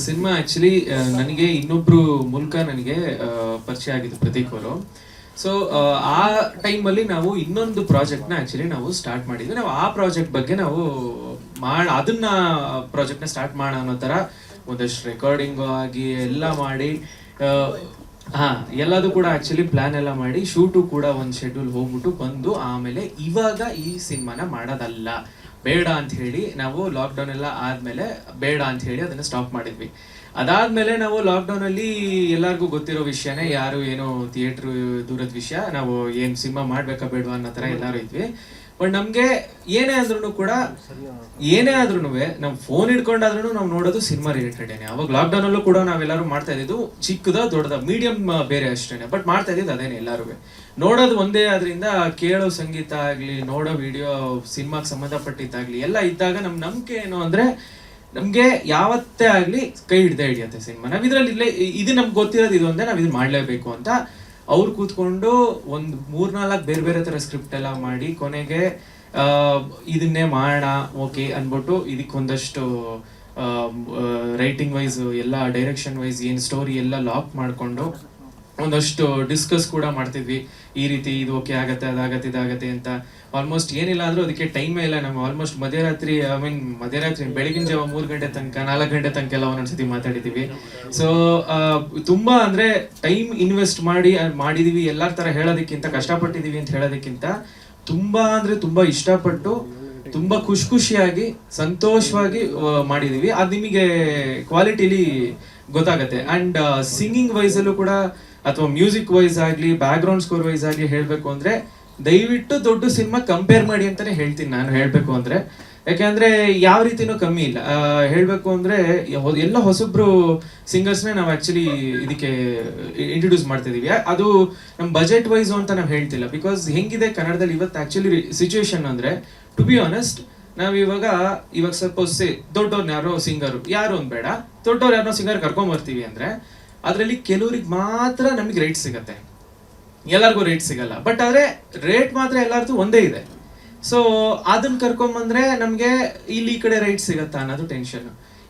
Cinema actually ನನಗೆ ಇನ್ನೊಬ್ರು ಮೂಲಕ ನನಗೆ ಪರಿಚಯ ಆಗಿದ್ದು ಪ್ರತೀಕ್ ಅವರು. ಸೊ ಆ ಟೈಮಲ್ಲಿ ನಾವು ಇನ್ನೊಂದು ಪ್ರಾಜೆಕ್ಟ್ನ ಆಕ್ಚುಲಿ ನಾವು ಸ್ಟಾರ್ಟ್ ಮಾಡಿದ್ವಿ. ನಾವು ಆ ಪ್ರಾಜೆಕ್ಟ್ ಬಗ್ಗೆ ನಾವು ಅದನ್ನ ಪ್ರಾಜೆಕ್ಟ್ನ ಸ್ಟಾರ್ಟ್ ಮಾಡೋಣ ಅನ್ನೋ ಥರ ಒಂದಷ್ಟು ರೆಕಾರ್ಡಿಂಗ್ ಆಗಿ ಎಲ್ಲ ಮಾಡಿ ಎಲ್ಲದೂ ಕೂಡ ಆಕ್ಚುಲಿ ಪ್ಲಾನ್ ಎಲ್ಲ ಮಾಡಿ ಶೂಟು ಕೂಡ ಒಂದು ಶೆಡ್ಯೂಲ್ ಹೋಗ್ಬಿಟ್ಟು ಬಂದು ಆಮೇಲೆ ಇವಾಗ ಈ ಸಿನಿಮಾನ ಮಾಡೋದಲ್ಲ ಬೇಡ ಅಂತ ಹೇಳಿ ನಾವು ಲಾಕ್ಡೌನ್ ಎಲ್ಲ ಆದ್ಮೇಲೆ ಬೇಡ ಅಂತ ಹೇಳಿ ಅದನ್ನ ಸ್ಟಾಪ್ ಮಾಡಿದ್ವಿ. ಅದಾದ್ಮೇಲೆ ನಾವು ಲಾಕ್ಡೌನ್ ಅಲ್ಲಿ ಎಲ್ಲರಿಗೂ ಗೊತ್ತಿರೋ ವಿಷಯನೇ, ಯಾರು ಏನೋ ಥಿಯೇಟರ್ ದೂರದ ವಿಷಯ, ನಾವು ಏನ್ ಸಿನಿಮಾ ಮಾಡ್ಬೇಕಾ ಬೇಡವಾ ಅನ್ನೋ ತರ ಎಲ್ಲರೂ ಇದ್ವಿ. ಬಟ್ ನಮ್ಗೆ ಏನೇ ಆದ್ರೂ ನಮ್ ಫೋನ್ ಹಿಡ್ಕೊಂಡಾದ್ರೂ ನಾವು ನೋಡೋದು ಸಿನಿಮಾ ರಿಲೇಟೆಡ್. ಅವಾಗ ಲಾಕ್ಡೌನ್ ಅಲ್ಲೂ ಕೂಡ ನಾವೆಲ್ಲರೂ ಮಾಡ್ತಾ ಇದ್ದಿದ್ದು ಚಿಕ್ಕದ ದೊಡ್ಡದ ಮೀಡಿಯಂ ಬೇರೆ ಅಷ್ಟೇನೆ, ಬಟ್ ಮಾಡ್ತಾ ಇದ್ದಿದ್ದು ಅದೇನೆ. ಎಲ್ಲರೂ ನೋಡೋದು ಒಂದೇ ಆದ್ರಿಂದ ಕೇಳೋ ಸಂಗೀತ ಆಗ್ಲಿ, ನೋಡೋ ವಿಡಿಯೋ, ಸಿನಿಮಾಗೆ ಸಂಬಂಧಪಟ್ಟಿದ್ದಾಗ್ಲಿ ಎಲ್ಲ ಇದ್ದಾಗ ನಮ್ ನಂಬಿಕೆ ಏನು ಅಂದ್ರೆ ನಮ್ಗೆ ಯಾವತ್ತೇ ಆಗ್ಲಿ ಕೈ ಹಿಡಿಯುತ್ತೆ ಸಿನಿಮಾ. ನಾವ್ ಇದ್ರಲ್ಲಿ ಇದು ನಮ್ಗೆ ಗೊತ್ತಿರೋದು ಇದು ಒಂದೇ, ನಾವ್ ಇದನ್ನ ಮಾಡ್ಲೇಬೇಕು ಅಂತ ಅವ್ರು ಕೂತ್ಕೊಂಡು ಒಂದು 3-4 ಬೇರೆ ಬೇರೆ ತರ ಸ್ಕ್ರಿಪ್ಟ್ ಎಲ್ಲ ಮಾಡಿ ಕೊನೆಗೆ ಇದನ್ನೇ ಮಾಡೋಣ ಓಕೆ ಅನ್ಬಿಟ್ಟು ಇದಕ್ಕೊಂದಷ್ಟು ರೈಟಿಂಗ್ ವೈಸ್ ಎಲ್ಲ ಡೈರೆಕ್ಷನ್ ವೈಸ್ ಏನ್ ಸ್ಟೋರಿ ಎಲ್ಲ ಲಾಕ್ ಮಾಡ್ಕೊಂಡು ಒಂದಷ್ಟು ಡಿಸ್ಕಸ್ ಕೂಡ ಮಾಡ್ತಿದ್ವಿ. ಈ ರೀತಿ ಇದು ಓಕೆ ಆಗತ್ತೆ, ಅದಾಗತ್ತೆ, ಇದಾಗತ್ತೆ ಅಂತ. ಆಲ್ಮೋಸ್ಟ್ ಏನಿಲ್ಲ ಅಂದ್ರೂ ಅದಕ್ಕೆ ಟೈಮೇ ಇಲ್ಲ. ನಾವು ಆಲ್ಮೋಸ್ಟ್ ಮಧ್ಯರಾತ್ರಿ ಬೆಳಗಿನ ಜಾವ 3 ಗಂಟೆ ತನಕ 4 ಗಂಟೆ ತನಕ ಎಲ್ಲ ಒಂದೊಂದ್ಸತಿ ಮಾತಾಡಿದೀವಿ. ಸೊ ತುಂಬಾ ಅಂದ್ರೆ ಟೈಮ್ ಇನ್ವೆಸ್ಟ್ ಮಾಡಿದೀವಿ. ಎಲ್ಲಾರ ತರ ಹೇಳೋದಕ್ಕಿಂತ, ಕಷ್ಟಪಟ್ಟಿದೀವಿ ಅಂತ ಹೇಳೋದಕ್ಕಿಂತ ತುಂಬಾ ಅಂದ್ರೆ ತುಂಬಾ ಇಷ್ಟಪಟ್ಟು ತುಂಬಾ ಖುಷಿಯಾಗಿ ಸಂತೋಷವಾಗಿ ಮಾಡಿದೀವಿ. ಅದು ನಿಮಗೆ ಕ್ವಾಲಿಟಿಲಿ ಗೊತ್ತಾಗತ್ತೆ. ಅಂಡ್ ಸಿಂಗಿಂಗ್ ವೈಸ್ ಅಲ್ಲೂ ಕೂಡ ಅಥವಾ ಮ್ಯೂಸಿಕ್ ವೈಸ್ ಆಗ್ಲಿ, ಬ್ಯಾಕ್ ಗ್ರೌಂಡ್ ಸ್ಕೋರ್ ವೈಸ್ ಆಗ್ಲಿ ಹೇಳ್ಬೇಕು ಅಂದ್ರೆ ದಯವಿಟ್ಟು ದೊಡ್ಡ ಸಿನಿಮಾ ಕಂಪೇರ್ ಮಾಡಿ ಅಂತಾನೆ ಹೇಳ್ತೀನಿ ನಾನು. ಹೇಳ್ಬೇಕು ಅಂದ್ರೆ ಯಾಕೆಂದ್ರೆ ಯಾವ ರೀತಿನೂ ಕಮ್ಮಿ ಇಲ್ಲ. ಹೇಳ್ಬೇಕು ಅಂದ್ರೆ ಎಲ್ಲ ಹೊಸಬ್ರು ಸಿಂಗರ್ಸ್ನೇ ನಾವು ಆಕ್ಚುಲಿ ಇದಕ್ಕೆ ಇಂಟ್ರೊಡ್ಯೂಸ್ ಮಾಡ್ತಿದೀವಿ. ಅದು ನಮ್ ಬಜೆಟ್ ವೈಸ್ ಅಂತ ನಾವು ಹೇಳ್ತಿಲ್ಲ. ಬಿಕಾಸ್ ಹೆಂಗಿದೆ ಕನ್ನಡದಲ್ಲಿ ಇವತ್ತು ಆಕ್ಚುಲಿ ಸಿಚುವೇಶನ್ ಅಂದ್ರೆ, ಟು ಬಿ ಆನೆಸ್ಟ್, ನಾವ್ ಇವಾಗ ಸಪೋಸ್ ದೊಡ್ಡವ್ರನ್ನ ಯಾರೋ ಸಿಂಗರ್, ಯಾರು ಒಂದ್ ಬೇಡ, ದೊಡ್ಡವ್ರು ಯಾರೋ ಸಿಂಗರ್ ಕರ್ಕೊಂಡ್ ಬರ್ತೀವಿ ಅಂದ್ರೆ ಅದ್ರಲ್ಲಿ ಕೆಲವ್ರಿಗೆ ಮಾತ್ರ ನಮಗೆ ರೇಟ್ ಸಿಗತ್ತೆ, ಎಲ್ಲರಿಗೂ ರೇಟ್ ಸಿಗಲ್ಲ. ಬಟ್ ಆದ್ರೆ ರೇಟ್ ಮಾತ್ರ ಎಲ್ಲಾರ್ದು ಒಂದೇ ಇದೆ. ಸೊ ಅದನ್ನ ಕರ್ಕೊಂಬಂದ್ರೆ ನಮ್ಗೆ ಇಲ್ಲಿ ಈ ಕಡೆ ರೈಟ್ ಸಿಗತ್ತಾ ಅನ್ನೋದು ಟೆನ್ಷನ್.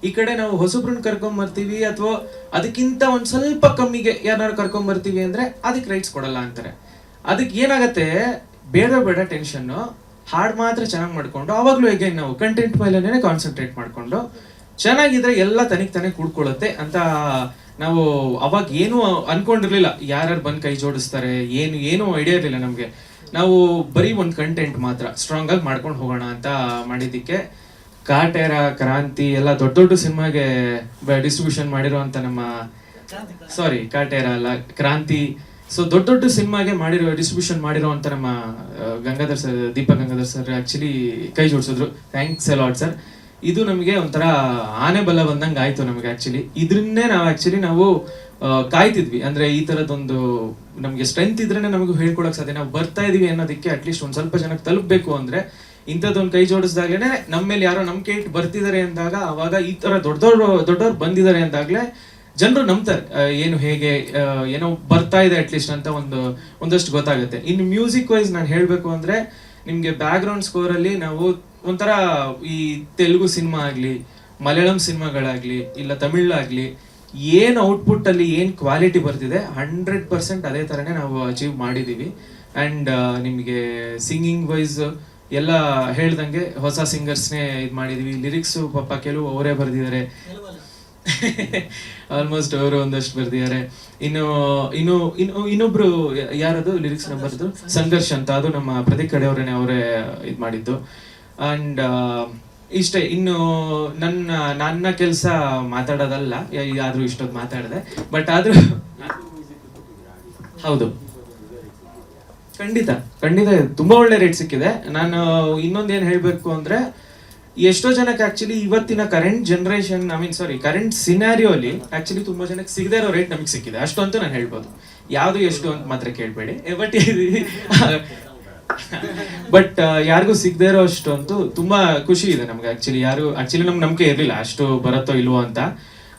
ಈ ಕಡೆ ನಾವು ಹೊಸಬ್ರನ್ನ ಕರ್ಕೊಂಬರ್ತೀವಿ ಅಥವಾ ಅದಕ್ಕಿಂತ ಒಂದ್ ಸ್ವಲ್ಪ ಕಮ್ಮಿಗೆ ಯಾರು ಕರ್ಕೊಂಬರ್ತೀವಿ ಅಂದ್ರೆ ಅದಕ್ಕೆ ರೈಟ್ಸ್ ಕೊಡಲ್ಲ ಅಂತಾರೆ. ಅದಕ್ಕೆ ಏನಾಗತ್ತೆ, ಬೇಡ ಟೆನ್ಷನ್, ಹಾಡ್ ಮಾತ್ರ ಚೆನ್ನಾಗಿ ಮಾಡ್ಕೊಂಡು ಅವಾಗ್ಲೂ ಹೇಗೆ ನಾವು ಕಂಟೆಂಟ್ ಮೇಲೆನೆ ಕಾನ್ಸಂಟ್ರೇಟ್ ಮಾಡ್ಕೊಂಡು ಚೆನ್ನಾಗಿದ್ರೆ ಎಲ್ಲ ತಾನೇ ಕೂಡ್ಕೊಳ್ಳುತ್ತೆ ಅಂತ ನಾವು ಅವಾಗ ಏನು ಅನ್ಕೊಂಡಿರ್ಲಿಲ್ಲ. ಯಾರ್ಯಾರು ಬಂದ್ ಕೈ ಜೋಡಿಸ್ತಾರೆ ಏನು ಐಡಿಯಾ ಇರ್ಲಿಲ್ಲ ನಮ್ಗೆ. ನಾವು ಬರೀ ಒಂದು ಕಂಟೆಂಟ್ ಮಾತ್ರ ಸ್ಟ್ರಾಂಗ್ ಆಗಿ ಮಾಡ್ಕೊಂಡು ಹೋಗೋಣ ಅಂತ ಮಾಡಿದ್ದಕ್ಕೆ ಕಾಟೇರ, ಕ್ರಾಂತಿ ಎಲ್ಲ ದೊಡ್ಡ ಸಿನಿಮಾಗೆ ಡಿಸ್ಟ್ರಿಬ್ಯೂಷನ್ ಮಾಡಿರುವಂತ ಕಾಟೇರ ಅಲ್ಲ, ಕ್ರಾಂತಿ. ಸೊ ದೊಡ್ಡ ಸಿನಿಮಾಗೆ ಡಿಸ್ಟ್ರಿಬ್ಯೂಷನ್ ಮಾಡಿರುವಂತ ನಮ್ಮ ದೀಪಕ್ ಗಂಗಾಧರ್ ಸರ್ ಆಕ್ಚುಲಿ ಕೈ ಜೋಡಿಸಿದ್ರು. Thanks a lot sir. ಇದು ನಮಗೆ ಒಂಥರ ಆನೆ ಬಲ ಬಂದಂಗೆ ಆಯ್ತು ನಮಗೆ. ಆಕ್ಚುಲಿ ಇದನ್ನೇ ನಾವು ಕಾಯ್ತಿದ್ವಿ. ಅಂದ್ರೆ ಈ ತರದೊಂದು ನಮ್ಗೆ ಸ್ಟ್ರೆಂತ್ ಇದ್ರೇನೆ ನಮಗೂ ಹೇಳ್ಕೊಡಕ್ ಸಾಧ್ಯ. ನಾವು ಬರ್ತಾ ಇದೀವಿ ಅನ್ನೋದಕ್ಕೆ ಅಟ್ಲೀಸ್ಟ್ ಒಂದ್ ಸ್ವಲ್ಪ ಜನಕ್ಕೆ ತಲುಪಬೇಕು ಅಂದ್ರೆ ಇಂಥದ್ದೊಂದು ಕೈ ಜೋಡಿಸಿದಾಗ್ಲೇನೆ ನಮ್ಮ ಮೇಲೆ ಯಾರೋ ನಂಬಿಕೆ ಇಟ್ಟು ಬರ್ತಿದ್ದಾರೆ ಅಂದಾಗ, ಅವಾಗ ಈ ತರ ದೊಡ್ಡವ್ರು ಬಂದಿದ್ದಾರೆ ಅಂದಾಗ್ಲೇ ಜನರು ನಂಬ್ತಾರೆ. ಏನು ಹೇಗೆ ಏನೋ ಬರ್ತಾ ಇದೆ ಅಟ್ಲೀಸ್ಟ್ ಅಂತ ಒಂದಷ್ಟು ಗೊತ್ತಾಗುತ್ತೆ. ಇನ್ನು ಮ್ಯೂಸಿಕ್ ವೈಸ್ ನಾನು ಹೇಳ್ಬೇಕು ಅಂದ್ರೆ ನಿಮ್ಗೆ ಬ್ಯಾಕ್ ಗ್ರೌಂಡ್ ಸ್ಕೋರ್ ಅಲ್ಲಿ ನಾವು ಒಂಥರ ಈ ತೆಲುಗು ಸಿನಿಮಾ ಆಗ್ಲಿ, ಮಲಯಾಳಂ ಸಿನಿಮಾಗಳಾಗ್ಲಿ, ಇಲ್ಲ ತಮಿಳಾಗ್ಲಿ, ಏನ್ ಔಟ್ಪುಟ್ ಅಲ್ಲಿ ಏನ್ ಕ್ವಾಲಿಟಿ ಬರ್ತಿದೆ 100% ಅದೇ ತರನೇ ನಾವು ಅಚೀವ್ ಮಾಡಿದೀವಿ. ಅಂಡ್ ನಿಮ್ಗೆ ಸಿಂಗಿಂಗ್ ವೈಸ್ ಎಲ್ಲ ಹೇಳ್ದಂಗೆ ಹೊಸ ಸಿಂಗರ್ಸ್ನೇ ಇದು ಮಾಡಿದೀವಿ. ಲಿರಿಕ್ಸ್ ಪಾಪ ಕೆಲವು ಅವರೇ ಬರ್ದಿದ್ದಾರೆ, ಆಲ್ಮೋಸ್ಟ್ ಅವರು ಒಂದಷ್ಟು ಬರ್ದಿದ್ದಾರೆ. ಇನ್ನೊಬ್ರು ಯಾರದು ಲಿರಿಕ್ಸ್ ಬರ್ದು ಸಂಘರ್ಷ್ ಅಂತ, ಅದು ನಮ್ಮ ಪ್ರತೀಕ್ ಕಡೆಯವ್ರೇನೆ ಅವರೇ ಇದು ಮಾಡಿದ್ದು. ಅಂಡ್ ಇಷ್ಟೇ. ಇನ್ನು ನನ್ನ ಕೆಲಸ ಮಾತಾಡೋದಲ್ಲ, ಆದ್ರೂ ಇಷ್ಟೊತ್ತು ಮಾತಾಡಿದೆ. ಬಟ್ ಆದ್ರೂ ಹೌದು, ಖಂಡಿತ ತುಂಬಾ ಒಳ್ಳೆ ರೇಟ್ ಸಿಕ್ಕಿದೆ. ನಾನು ಇನ್ನೊಂದೇನು ಹೇಳ್ಬೇಕು ಅಂದ್ರೆ, ಎಷ್ಟೋ ಜನಕ್ಕೆ ಆಕ್ಚುಲಿ ಇವತ್ತಿನ ಕರೆಂಟ್ ಜನರೇಷನ್ ಕರೆಂಟ್ ಸಿನಾರಿಯೋ ಅಲ್ಲಿ ಆಕ್ಚುಲಿ ತುಂಬಾ ಜನಕ್ಕೆ ಸಿಗದೇ ಇರೋ ರೇಟ್ ನಮಗೆ ಸಿಕ್ಕಿದೆ. ಅಷ್ಟು ಅಂತೂ ನಾನು ಹೇಳ್ಬೋದು. ಯಾವ್ದು ಎಷ್ಟು ಅಂತ ಮಾತ್ರ ಕೇಳ್ಬೇಡಿ. ಬಟ್ ಯಾರಿಗೂ ಸಿಗದೇ ಇರೋ ಅಷ್ಟು ಅಂತೂ ತುಂಬಾ ಖುಷಿ ಇದೆ ನಮ್ಗೆ. ಆಕ್ಚುಲಿ ನಮ್ಗೆ ನಂಬಿಕೆ ಇರ್ಲಿಲ್ಲ ಅಷ್ಟು ಬರುತ್ತೋ ಇಲ್ವೋ ಅಂತ.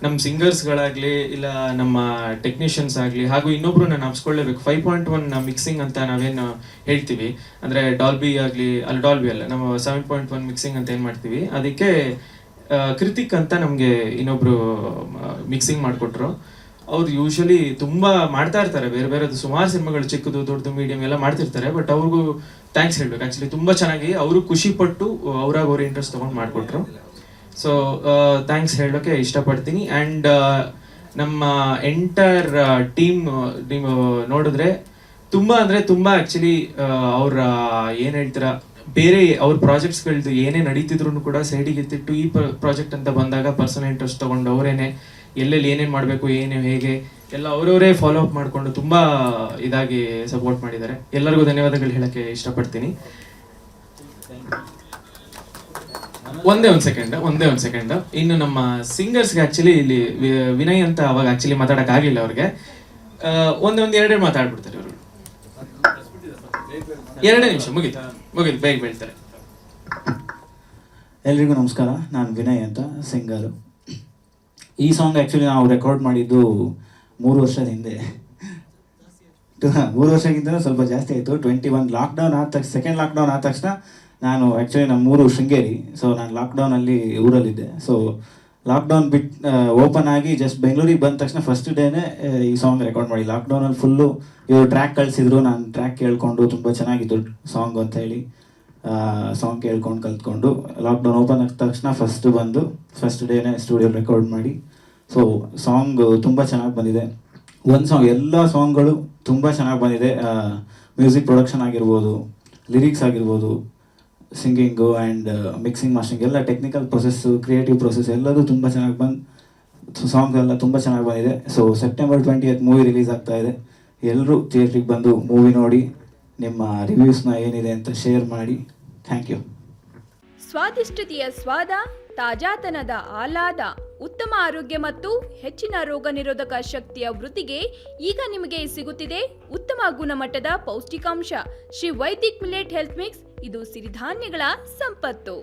ನಮ್ಮ ಸಿಂಗರ್ಸ್ಗಳಾಗ್ಲಿ, ಇಲ್ಲ ನಮ್ಮ ಟೆಕ್ನಿಷಿಯನ್ಸ್ ಆಗಲಿ, ಹಾಗೂ ಇನ್ನೊಬ್ರು ನಾನು ಅಪ್ಸ್ಕೊಳ್ಳೇಬೇಕು. 5.1 ಮಿಕ್ಸಿಂಗ್ ಅಂತ ನಾವೇನು ಹೇಳ್ತೀವಿ, ಅಂದರೆ ಡಾಲ್ಬಿ ಆಗಲಿ, ಡಾಲ್ಬಿ ಅಲ್ಲ, ನಾವು 7.1 ಮಿಕ್ಸಿಂಗ್ ಅಂತ ಏನು ಮಾಡ್ತೀವಿ, ಅದಕ್ಕೆ ಕೃತಿಕ್ ಅಂತ ನಮಗೆ ಇನ್ನೊಬ್ರು ಮಿಕ್ಸಿಂಗ್ ಮಾಡಿಕೊಟ್ರು. ಅವ್ರು ಯೂಶಲಿ ತುಂಬ ಮಾಡ್ತಾ ಇರ್ತಾರೆ, ಬೇರೆ ಬೇರೆದು ಸುಮಾರು ಸಿನಿಮಾಗಳು, ಚಿಕ್ಕದು ದೊಡ್ಡದು ಮೀಡಿಯಂ ಎಲ್ಲ ಮಾಡ್ತಿರ್ತಾರೆ. ಬಟ್ ಅವ್ರಿಗೂ ಥ್ಯಾಂಕ್ಸ್ ಹೇಳ್ಬೇಕು. ಆ್ಯಕ್ಚುಲಿ ತುಂಬ ಚೆನ್ನಾಗಿ ಅವರು ಖುಷಿಪಟ್ಟು ಅವ್ರಾಗ ಅವ್ರ ಇಂಟ್ರೆಸ್ಟ್ ತೊಗೊಂಡು ಮಾಡಿಕೊಟ್ರು. ಸೊ ಥ್ಯಾಂಕ್ಸ್ ಹೇಳೋಕ್ಕೆ ಇಷ್ಟಪಡ್ತೀನಿ. ಆ್ಯಂಡ್ ನಮ್ಮ ಎಂಟರ್ ಟೀಮ್ ನೀವು ನೋಡಿದ್ರೆ ತುಂಬ ಅಂದರೆ ತುಂಬ ಆ್ಯಕ್ಚುಲಿ ಅವ್ರ ಏನು ಹೇಳ್ತೀರಾ, ಬೇರೆ ಅವ್ರ ಪ್ರಾಜೆಕ್ಟ್ಸ್ಗಳದ್ದು ಏನೇ ನಡೀತಿದ್ರು ಕೂಡ ಸೈಡಿಗೆ ಎತ್ತಿಟ್ಟು ಈ ಪ್ರಾಜೆಕ್ಟ್ ಅಂತ ಬಂದಾಗ ಪರ್ಸನಲ್ ಇಂಟ್ರೆಸ್ಟ್ ತೊಗೊಂಡು ಅವರೇನೆ ಎಲ್ಲೆಲ್ಲಿ ಏನೇನು ಮಾಡಬೇಕು, ಏನು ಹೇಗೆ ಎಲ್ಲ ಅವರವರೇ ಫಾಲೋ ಅಪ್ ಮಾಡಿಕೊಂಡು ತುಂಬ ಇದಾಗಿ ಸಪೋರ್ಟ್ ಮಾಡಿದ್ದಾರೆ. ಎಲ್ಲರಿಗೂ ಧನ್ಯವಾದಗಳು ಹೇಳೋಕ್ಕೆ ಇಷ್ಟಪಡ್ತೀನಿ. ಒಂದೇ ಒಂದು ಸೆಕೆಂಡ್. ಇನ್ನು ನಮ್ಮ ಸಿಂಗರ್ಸ್ಗೆ ಆ್ಯಕ್ಚುಲಿ ಇಲ್ಲಿ ವಿನಯ್ ಅಂತ ಅವಾಗ ಆ್ಯಕ್ಚುಲಿ ಮಾತಾಡೋಕ್ಕಾಗಲಿಲ್ಲ ಅವ್ರಿಗೆ. ಎರಡೇ ಮಾತಾಡ್ಬಿಡ್ತಾರೆ ಅವರು. 2 ನಿಮಿಷ ಮುಗೀತು ಬೇಗ ಬೀಳ್ತಾರೆ. ಎಲ್ರಿಗೂ ನಮಸ್ಕಾರ. ನಾನು ವಿನಯ್ ಅಂತ, ಸಿಂಗರು. ಈ ಸಾಂಗ್ ಆ್ಯಕ್ಚುಲಿ ನಾವು ರೆಕಾರ್ಡ್ ಮಾಡಿದ್ದು 3 ವರ್ಷದ ಹಿಂದೆ. 3 ವರ್ಷಕ್ಕಿಂತ ಸ್ವಲ್ಪ ಜಾಸ್ತಿ ಆಯಿತು. 21 ಲಾಕ್ಡೌನ್ ಆದ ತಕ್ಷಣ, ಸೆಕೆಂಡ್ ಲಾಕ್ಡೌನ್ ಆದ ತಕ್ಷಣ ನಾನು ಆ್ಯಕ್ಚುಲಿ ನಮ್ಮೂರು ಶೃಂಗೇರಿ. ಸೊ ನಾನು ಲಾಕ್ಡೌನಲ್ಲಿ ಊರಲ್ಲಿದ್ದೆ. ಸೊ ಲಾಕ್ಡೌನ್ ಓಪನ್ ಆಗಿ ಜಸ್ಟ್ ಬೆಂಗಳೂರಿಗೆ ಬಂದ ತಕ್ಷಣ ಫಸ್ಟ್ ಡೇನೇ ಈ ಸಾಂಗ್ ರೆಕಾರ್ಡ್ ಮಾಡಿ. ಲಾಕ್ಡೌನಲ್ಲಿ ಫುಲ್ಲು ಇವರು ಟ್ರ್ಯಾಕ್ ಕಳಿಸಿದ್ರು, ನಾನು ಟ್ರ್ಯಾಕ್ ಕೇಳಿಕೊಂಡು ತುಂಬ ಚೆನ್ನಾಗಿತ್ತು ಸಾಂಗ್ ಅಂತ ಹೇಳಿ ಸಾಂಗ್ ಕೇಳ್ಕೊಂಡು ಕಲ್ತ್ಕೊಂಡು ಲಾಕ್ಡೌನ್ ಓಪನ್ ಆದ ತಕ್ಷಣ ಫಸ್ಟ್ ಡೇನೇ ಸ್ಟುಡಿಯೋ ರೆಕಾರ್ಡ್ ಮಾಡಿ. ಸೊ ಸಾಂಗ್ ತುಂಬ ಚೆನ್ನಾಗಿ ಬಂದಿದೆ. ಎಲ್ಲ ಸಾಂಗ್ಗಳು ತುಂಬ ಚೆನ್ನಾಗಿ ಬಂದಿದೆ. ಮ್ಯೂಸಿಕ್ ಪ್ರೊಡಕ್ಷನ್ ಆಗಿರ್ಬೋದು, ಲಿರಿಕ್ಸ್ ಆಗಿರ್ಬೋದು, ಸಿಂಗಿಂಗು ಆ್ಯಂಡ್ ಮಿಕ್ಸಿಂಗ್ ಮಾಸ್ಟರಿಂಗ್ ಎಲ್ಲ ಟೆಕ್ನಿಕಲ್ ಪ್ರೊಸೆಸ್ಸು, ಕ್ರಿಯೇಟಿವ್ ಪ್ರೊಸೆಸ್ ಎಲ್ಲದೂ ತುಂಬ ಚೆನ್ನಾಗಿ ಸಾಂಗ್ ಎಲ್ಲ ತುಂಬ ಚೆನ್ನಾಗಿ ಬಂದಿದೆ. So September 20th movie release ಆಗ್ತಾ ಇದೆ. ಎಲ್ಲರೂ ಥಿಯೇಟ್ರಿಗೆ ಬಂದು ಮೂವಿ ನೋಡಿ ನಿಮ್ಮ ರಿವ್ಯೂಸ್ನ ಏನಿದೆ ಅಂತ ಶೇರ್ ಮಾಡಿ. Thank you. ಸ್ವಾದಿಷ್ಟತೆಯ ಸ್ವಾದ, ತಾಜಾತನದ ಆಹ್ಲಾದ, ಉತ್ತಮ ಆರೋಗ್ಯ ಮತ್ತು ಹೆಚ್ಚಿನ ರೋಗ ನಿರೋಧಕ ಶಕ್ತಿಯ ವೃದ್ಧಿಗೆ ಈಗ ನಿಮಗೆ ಸಿಗುತ್ತಿದೆ ಉತ್ತಮ ಗುಣಮಟ್ಟದ ಪೌಷ್ಟಿಕಾಂಶ. Shri Vaidik millet health mix. ಇದು ಸಿರಿಧಾನ್ಯಗಳ ಸಂಪತ್ತು.